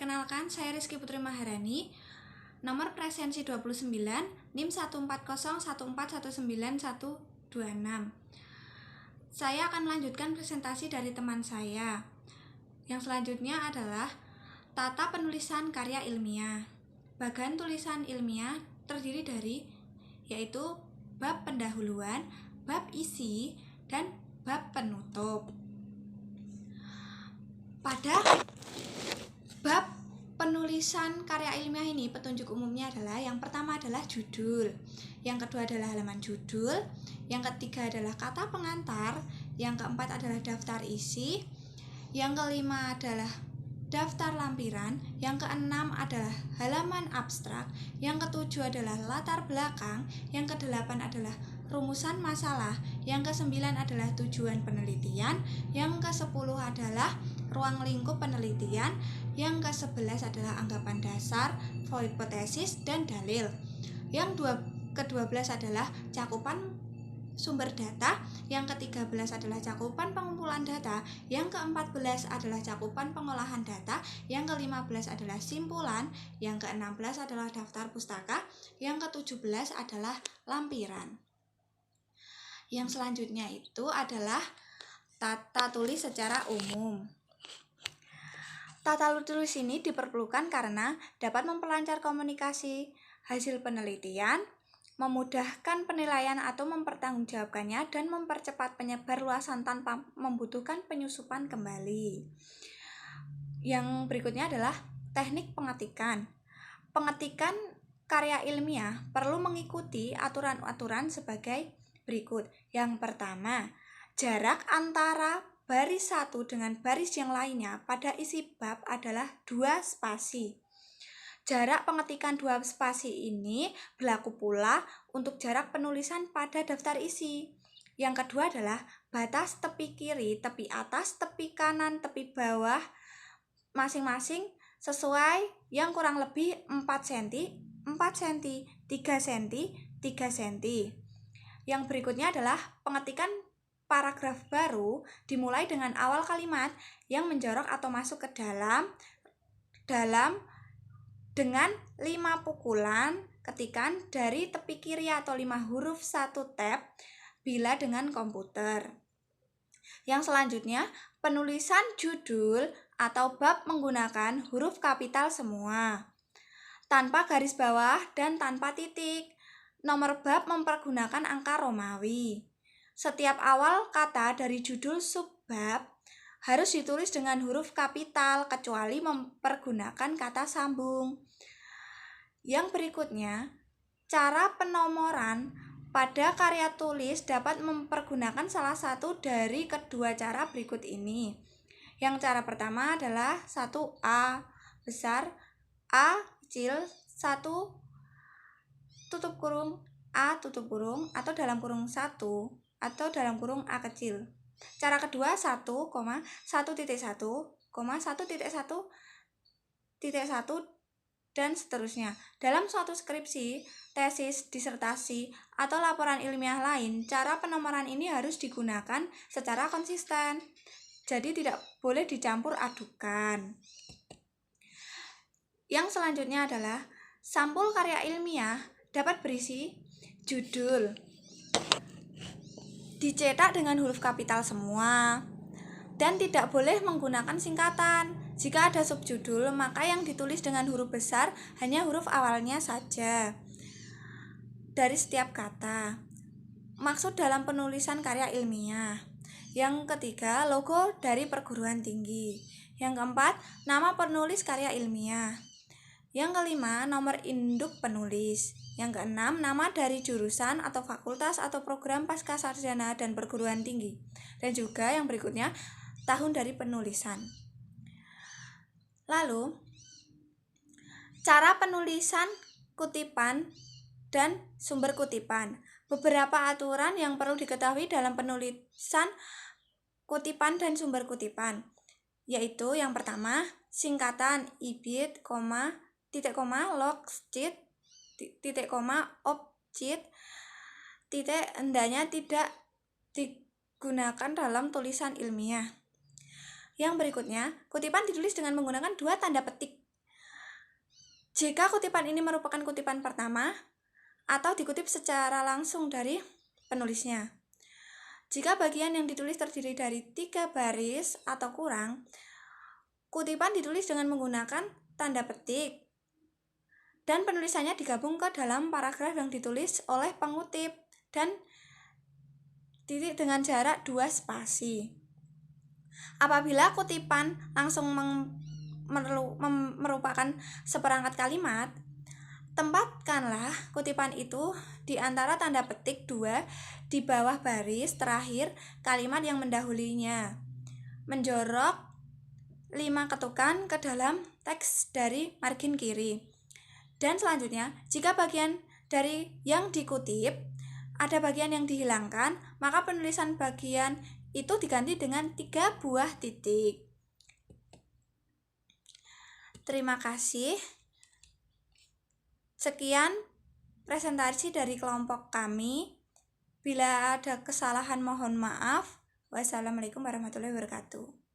Perkenalkan, saya Rizky Putri Maharani, nomor presensi 29, NIM 14014191126. Saya akan melanjutkan presentasi dari teman saya. Yang selanjutnya adalah tata penulisan karya ilmiah. Bagan tulisan ilmiah terdiri dari yaitu bab pendahuluan, bab isi, dan bab penutup. Pada bab penulisan karya ilmiah ini, petunjuk umumnya adalah yang pertama adalah judul, yang kedua adalah halaman judul, yang ketiga adalah kata pengantar, yang keempat adalah daftar isi, yang kelima adalah daftar lampiran, yang keenam adalah halaman abstrak, yang ketujuh adalah latar belakang, yang kedelapan adalah rumusan masalah, yang kesembilan adalah tujuan penelitian, yang kesepuluh adalah ruang lingkup penelitian, yang ke-11 adalah anggapan dasar, hipotesis, dan dalil. Yang ke-12 adalah cakupan sumber data, yang ke-13 adalah cakupan pengumpulan data, yang ke-14 adalah cakupan pengolahan data, yang ke-15 adalah simpulan, yang ke-16 adalah daftar pustaka, yang ke-17 adalah lampiran. Yang selanjutnya itu adalah tata tulis secara umum. Tata tulis ini diperlukan karena dapat memperlancar komunikasi hasil penelitian, memudahkan penilaian atau mempertanggungjawabkannya, dan mempercepat penyebar luasan tanpa membutuhkan penyusupan kembali. Yang berikutnya adalah teknik pengetikan. Pengetikan karya ilmiah perlu mengikuti aturan-aturan sebagai berikut. Yang pertama, jarak antara baris satu dengan baris yang lainnya pada isi bab adalah 2 spasi. Jarak pengetikan 2 spasi ini berlaku pula untuk jarak penulisan pada daftar isi. Yang kedua adalah batas tepi kiri, tepi atas, tepi kanan, tepi bawah masing-masing sesuai yang kurang lebih 4 cm, 4 cm, 3 cm, 3 cm. Yang berikutnya adalah pengetikan paragraf baru dimulai dengan awal kalimat yang menjorok atau masuk ke dalam dengan 5 pukulan ketikan dari tepi kiri atau 5 huruf 1 tab bila dengan komputer. Yang selanjutnya, penulisan judul atau bab menggunakan huruf kapital semua, tanpa garis bawah dan tanpa titik. Nomor bab mempergunakan angka Romawi. Setiap awal kata dari judul subbab harus ditulis dengan huruf kapital kecuali mempergunakan kata sambung. Yang berikutnya, cara penomoran pada karya tulis dapat mempergunakan salah satu dari kedua cara berikut ini. Yang cara pertama adalah 1A besar, A kecil, 1 tutup kurung, A tutup kurung, atau dalam kurung 1 atau dalam kurung A kecil. Cara kedua 1,1.1, 1.1.1 dan seterusnya. Dalam suatu skripsi, tesis, disertasi, atau laporan ilmiah lain, cara penomoran ini harus digunakan secara konsisten. Jadi tidak boleh dicampur adukan. Yang selanjutnya adalah sampul karya ilmiah dapat berisi judul, dicetak dengan huruf kapital semua, dan tidak boleh menggunakan singkatan. Jika ada subjudul, maka yang ditulis dengan huruf besar hanya huruf awalnya saja dari setiap kata. Maksud dalam penulisan karya ilmiah. Yang ketiga, logo dari perguruan tinggi. Yang keempat, nama penulis karya ilmiah. Yang kelima, nomor induk penulis. Yang keenam, nama dari jurusan atau fakultas atau program pascasarjana dan perguruan tinggi. Dan juga yang berikutnya, tahun dari penulisan. Lalu, cara penulisan kutipan dan sumber kutipan. Beberapa aturan yang perlu diketahui dalam penulisan kutipan dan sumber kutipan, yaitu yang pertama, singkatan ibid, titik koma, logcheat, titik koma, object, titik hendaknya tidak digunakan dalam tulisan ilmiah. Yang berikutnya, kutipan ditulis dengan menggunakan 2 tanda petik Jika kutipan ini merupakan kutipan pertama atau dikutip secara langsung dari penulisnya. Jika bagian yang ditulis terdiri dari 3 baris atau kurang, kutipan ditulis dengan menggunakan tanda petik dan penulisannya digabung ke dalam paragraf yang ditulis oleh pengutip dan titik dengan jarak 2 spasi. Apabila kutipan langsung merupakan seperangkat kalimat, tempatkanlah kutipan itu di antara tanda petik 2 di bawah baris terakhir kalimat yang mendahulinya. Menjorok 5 ketukan ke dalam teks dari margin kiri. Dan selanjutnya, jika bagian dari yang dikutip ada bagian yang dihilangkan, maka penulisan bagian itu diganti dengan 3 buah titik. Terima kasih. Sekian presentasi dari kelompok kami. Bila ada kesalahan mohon maaf. Wassalamualaikum warahmatullahi wabarakatuh.